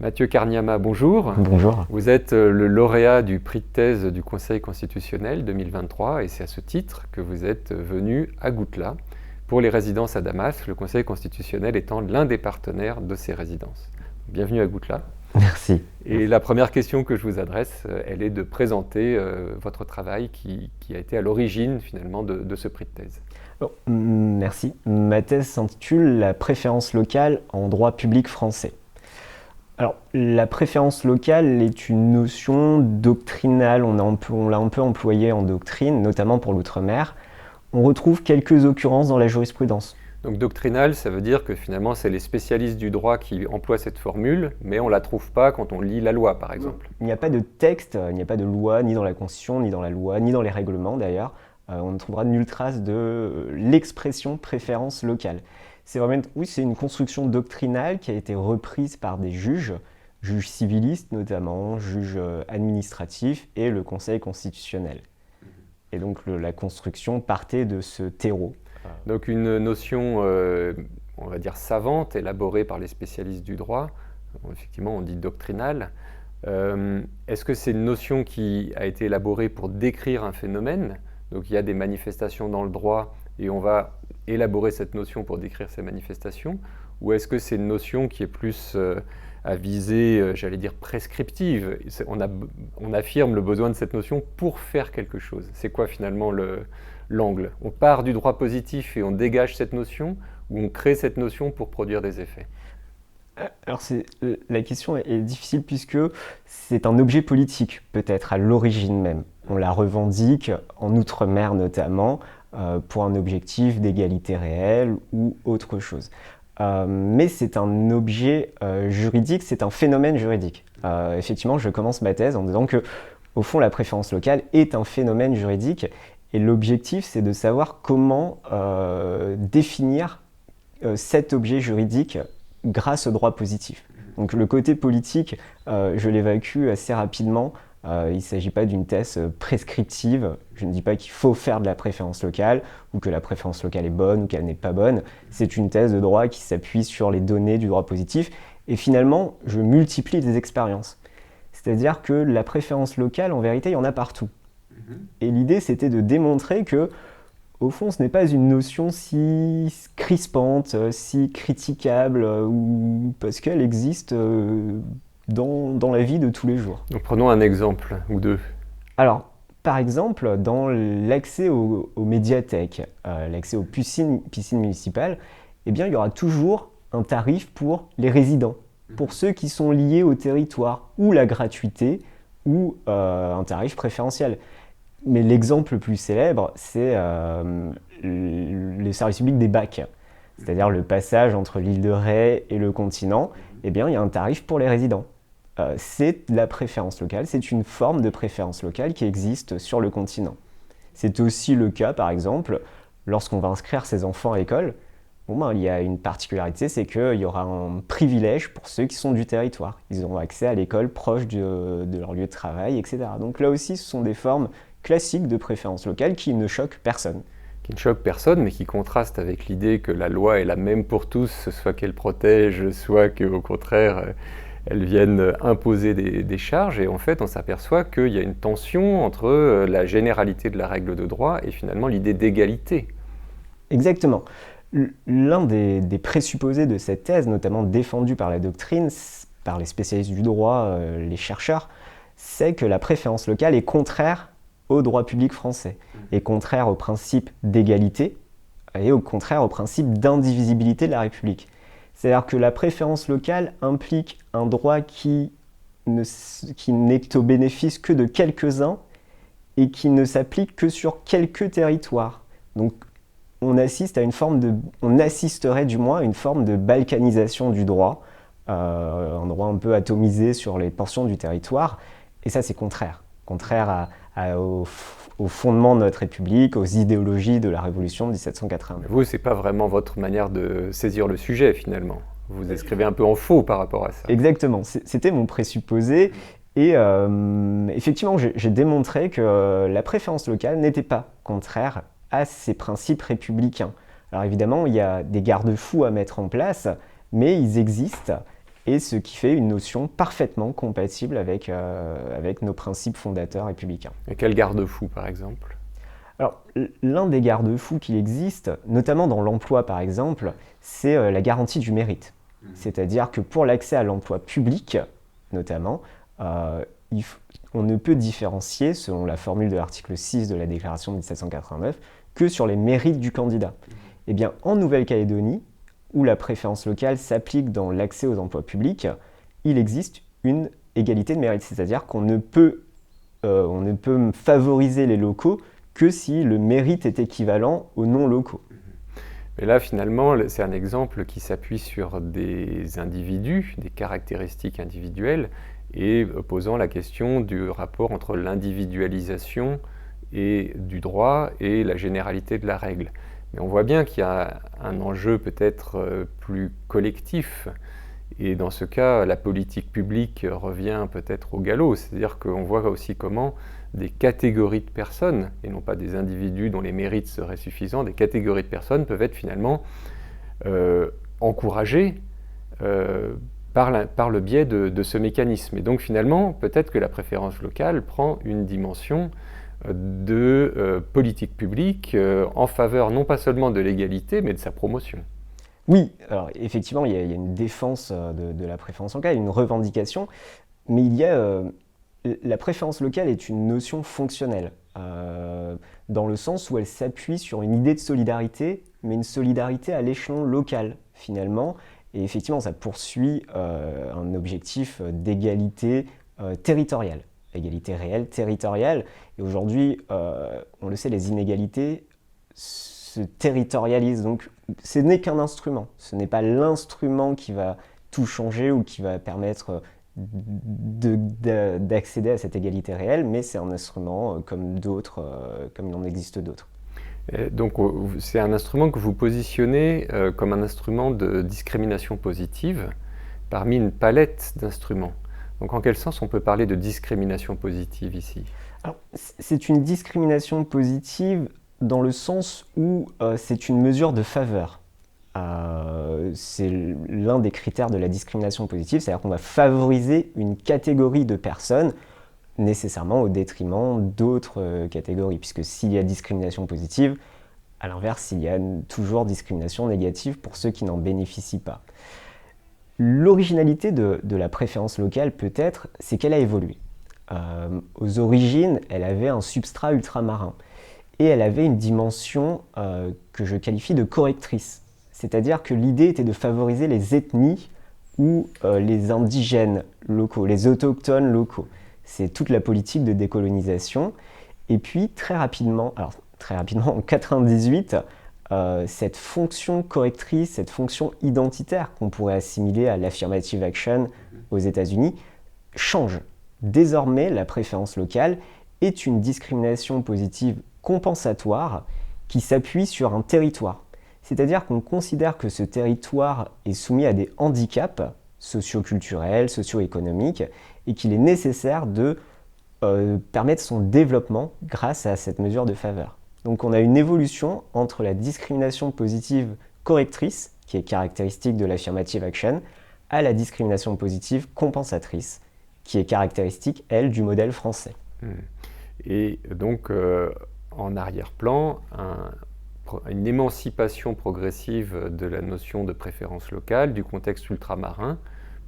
Mathieu Carniama, bonjour. Bonjour. Vous êtes le lauréat du prix de thèse du Conseil constitutionnel 2023 et c'est à ce titre que vous êtes venu à Goutla pour les résidences à Damas, le Conseil constitutionnel étant l'un des partenaires de ces résidences. Bienvenue à Goutla. Merci. Et la première question que je vous adresse, elle est de présenter votre travail qui a été à l'origine finalement de ce prix de thèse. Merci. Ma thèse s'intitule « La préférence locale en droit public français ». Alors, la préférence locale est une notion doctrinale, on l'a un peu employée en doctrine, notamment pour l'outre-mer. On retrouve quelques occurrences dans la jurisprudence. Donc doctrinal, ça veut dire que finalement c'est les spécialistes du droit qui emploient cette formule, mais on ne la trouve pas quand on lit la loi par exemple. Il n'y a pas de texte, il n'y a pas de loi, ni dans la Constitution, ni dans la loi, ni dans les règlements d'ailleurs. On ne trouvera nulle trace de l'expression préférence locale. C'est vraiment, oui, c'est une construction doctrinale qui a été reprise par des juges civilistes notamment, juges administratifs et le Conseil constitutionnel. Et donc la construction partait de ce terreau. Donc une notion, on va dire savante, élaborée par les spécialistes du droit, effectivement on dit doctrinale. Est-ce que c'est une notion qui a été élaborée pour décrire un phénomène? Donc il y a des manifestations dans le droit et on va élaborer cette notion pour décrire ces manifestations, ou est-ce que c'est une notion qui est plus à visée, j'allais dire, prescriptive? On affirme le besoin de cette notion pour faire quelque chose. C'est quoi finalement l'angle? On part du droit positif et on dégage cette notion, ou on crée cette notion pour produire des effets? Alors la question est difficile puisque c'est un objet politique, peut-être à l'origine même. On la revendique en Outre-mer notamment pour un objectif d'égalité réelle ou autre chose. Mais c'est un objet juridique, c'est un phénomène juridique. Effectivement, je commence ma thèse en disant que, au fond, la préférence locale est un phénomène juridique et l'objectif, c'est de savoir comment définir cet objet juridique grâce au droit positif. Donc le côté politique, je l'évacue assez rapidement. Il ne s'agit pas d'une thèse prescriptive. Je ne dis pas qu'il faut faire de la préférence locale ou que la préférence locale est bonne ou qu'elle n'est pas bonne. C'est une thèse de droit qui s'appuie sur les données du droit positif. Et finalement, je multiplie des expériences. C'est-à-dire que la préférence locale, en vérité, il y en a partout. Et l'idée, c'était de démontrer que au fond, ce n'est pas une notion si crispante, si critiquable, parce qu'elle existe dans la vie de tous les jours. Donc prenons un exemple ou deux. Alors, par exemple, dans l'accès aux médiathèques, l'accès aux piscines municipales, eh bien, il y aura toujours un tarif pour les résidents, pour ceux qui sont liés au territoire, ou la gratuité, ou un tarif préférentiel. Mais l'exemple le plus célèbre, c'est le service public des bacs, c'est-à-dire le passage entre l'île de Ré et le continent. Eh bien, il y a un tarif pour les résidents. C'est de la préférence locale, c'est une forme de préférence locale qui existe sur le continent. C'est aussi le cas, par exemple, lorsqu'on va inscrire ses enfants à l'école. Il y a une particularité, c'est qu'il y aura un privilège pour ceux qui sont du territoire. Ils auront accès à l'école proche de leur lieu de travail, etc. Donc là aussi, ce sont des formes classique de préférence locale qui ne choque personne. Qui ne choque personne, mais qui contraste avec l'idée que la loi est la même pour tous, soit qu'elle protège, soit qu'au contraire, elle vienne imposer des charges. Et en fait, on s'aperçoit qu'il y a une tension entre la généralité de la règle de droit et finalement l'idée d'égalité. Exactement. L'un des présupposés de cette thèse, notamment défendu par la doctrine, par les spécialistes du droit, les chercheurs, c'est que la préférence locale est contraire au droit public français, est contraire au principe d'égalité et au contraire au principe d'indivisibilité de la République. C'est-à-dire que la préférence locale implique un droit qui n'est au bénéfice que de quelques-uns et qui ne s'applique que sur quelques territoires. Donc on assisterait du moins à une forme de balkanisation du droit, un droit un peu atomisé sur les portions du territoire, et ça c'est contraire au fondement de notre République, aux idéologies de la Révolution de 1789. Vous, c'est pas vraiment votre manière de saisir le sujet finalement. Vous écrivez un peu en faux par rapport à ça. Exactement, c'était mon présupposé. Et effectivement, j'ai démontré que la préférence locale n'était pas contraire à ces principes républicains. Alors évidemment, il y a des garde-fous à mettre en place, mais ils existent et ce qui fait une notion parfaitement compatible avec nos principes fondateurs républicains. Et quel garde-fou, par exemple? Alors, l'un des garde-fous qui existe, notamment dans l'emploi par exemple, c'est la garantie du mérite. C'est-à-dire que pour l'accès à l'emploi public, notamment, on ne peut différencier, selon la formule de l'article 6 de la Déclaration de 1789, que sur les mérites du candidat. Eh bien, en Nouvelle-Calédonie, où la préférence locale s'applique dans l'accès aux emplois publics, il existe une égalité de mérite. C'est-à-dire qu'on ne peut favoriser les locaux que si le mérite est équivalent aux non-locaux. Mais là, finalement, c'est un exemple qui s'appuie sur des individus, des caractéristiques individuelles, et posant la question du rapport entre l'individualisation et du droit et la généralité de la règle. Mais on voit bien qu'il y a un enjeu peut-être plus collectif, et dans ce cas, la politique publique revient peut-être au galop, c'est-à-dire qu'on voit aussi comment des catégories de personnes, et non pas des individus dont les mérites seraient suffisants, des catégories de personnes peuvent être finalement encouragées par le biais de ce mécanisme. Et donc finalement, peut-être que la préférence locale prend une dimension de politique publique en faveur non pas seulement de l'égalité, mais de sa promotion. Oui, alors effectivement, il y a une défense de la préférence locale, une revendication, mais la préférence locale est une notion fonctionnelle, dans le sens où elle s'appuie sur une idée de solidarité, mais une solidarité à l'échelon local, finalement. Et effectivement, ça poursuit un objectif d'égalité territoriale, égalité réelle, territoriale. Et aujourd'hui, on le sait, les inégalités se territorialisent. Donc, ce n'est qu'un instrument. Ce n'est pas l'instrument qui va tout changer ou qui va permettre d'accéder à cette égalité réelle, mais c'est un instrument comme d'autres, comme il en existe d'autres. Donc c'est un instrument que vous positionnez comme un instrument de discrimination positive parmi une palette d'instruments. Donc en quel sens on peut parler de discrimination positive ici? Alors, c'est une discrimination positive dans le sens où c'est une mesure de faveur. C'est l'un des critères de la discrimination positive, c'est-à-dire qu'on va favoriser une catégorie de personnes nécessairement au détriment d'autres catégories, puisque s'il y a discrimination positive, à l'inverse, il y a toujours discrimination négative pour ceux qui n'en bénéficient pas. L'originalité de la préférence locale, peut-être, c'est qu'elle a évolué. Aux origines, elle avait un substrat ultramarin, et elle avait une dimension que je qualifie de correctrice. C'est-à-dire que l'idée était de favoriser les ethnies ou les indigènes locaux, les autochtones locaux. C'est toute la politique de décolonisation. Et puis, très rapidement, en 1998, cette fonction correctrice, cette fonction identitaire qu'on pourrait assimiler à l'affirmative action aux États-Unis, change. Désormais, la préférence locale est une discrimination positive compensatoire qui s'appuie sur un territoire. C'est-à-dire qu'on considère que ce territoire est soumis à des handicaps socio-culturels, socio-économiques, et qu'il est nécessaire de permettre son développement grâce à cette mesure de faveur. Donc on a une évolution entre la discrimination positive correctrice, qui est caractéristique de l'affirmative action, à la discrimination positive compensatrice, qui est caractéristique, elle, du modèle français. Et donc, en arrière-plan, une émancipation progressive de la notion de préférence locale, du contexte ultramarin,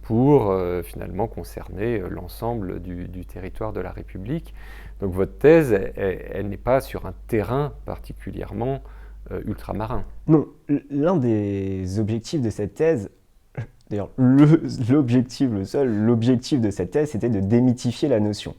pour finalement concerner l'ensemble du territoire de la République. Donc votre thèse, elle n'est pas sur un terrain particulièrement ultramarin. Non, l'un des objectifs de cette thèse, d'ailleurs l'objectif de cette thèse, c'était de démythifier la notion.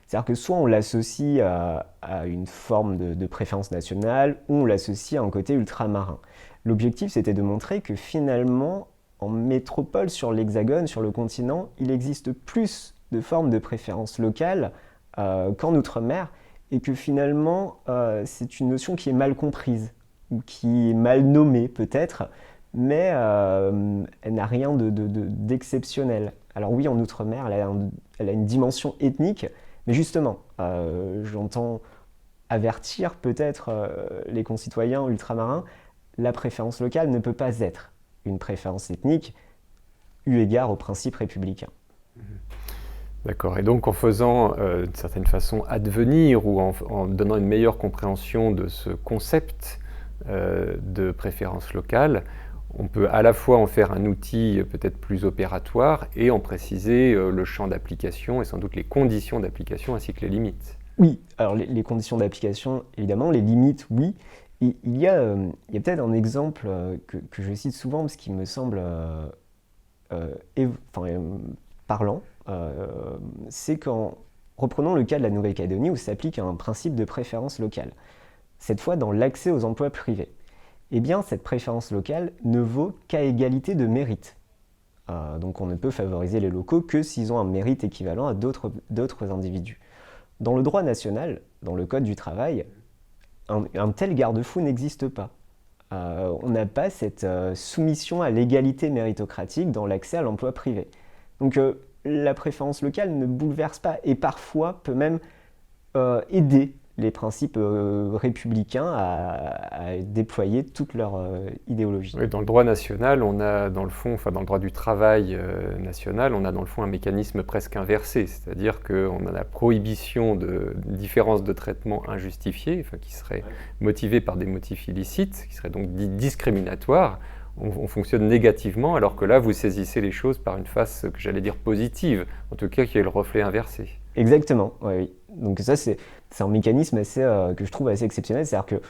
C'est-à-dire que soit on l'associe à une forme de préférence nationale, ou on l'associe à un côté ultramarin. L'objectif, c'était de montrer que finalement, en métropole, sur l'Hexagone, sur le continent, il existe plus de formes de préférence locale qu'en Outre-mer, et que finalement, c'est une notion qui est mal comprise, ou qui est mal nommée peut-être, mais elle n'a rien d'exceptionnel. Alors oui, en Outre-mer, elle a une dimension ethnique, mais justement, j'entends avertir peut-être les concitoyens ultramarins, la préférence locale ne peut pas être une préférence ethnique. eu égard aux principes républicains. D'accord. Et donc en faisant d'une certaine façon advenir ou en donnant une meilleure compréhension de ce concept de préférence locale, on peut à la fois en faire un outil peut-être plus opératoire et en préciser le champ d'application et sans doute les conditions d'application ainsi que les limites. Oui, alors les conditions d'application, évidemment, les limites, oui. Et il y a peut-être un exemple que je cite souvent parce qu'il me semble parlant. C'est qu'en reprenons le cas de la Nouvelle-Calédonie où s'applique un principe de préférence locale, cette fois dans l'accès aux emplois privés. Eh bien, cette préférence locale ne vaut qu'à égalité de mérite. Donc on ne peut favoriser les locaux que s'ils ont un mérite équivalent à d'autres individus. Dans le droit national, dans le Code du travail, un tel garde-fou n'existe pas. On n'a pas cette soumission à l'égalité méritocratique dans l'accès à l'emploi privé. Donc la préférence locale ne bouleverse pas et parfois peut même aider les principes républicains à déployer toute leur idéologie. Oui, dans le droit national, on a dans le fond, enfin dans le droit du travail national, on a dans le fond un mécanisme presque inversé, c'est-à-dire qu'on a la prohibition de différences de traitement injustifiées, enfin, qui seraient motivées par des motifs illicites, qui seraient donc dits discriminatoires. On fonctionne négativement, alors que là, vous saisissez les choses par une face que j'allais dire positive, en tout cas qui est le reflet inversé. Exactement, oui. Donc ça, c'est un mécanisme que je trouve assez exceptionnel, c'est-à-dire que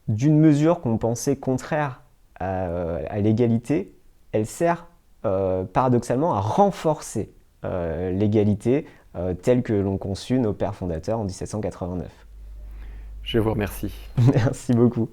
d'une mesure qu'on pensait contraire à l'égalité, elle sert paradoxalement à renforcer l'égalité telle que l'ont conçue nos pères fondateurs en 1789. Je vous remercie. Merci beaucoup.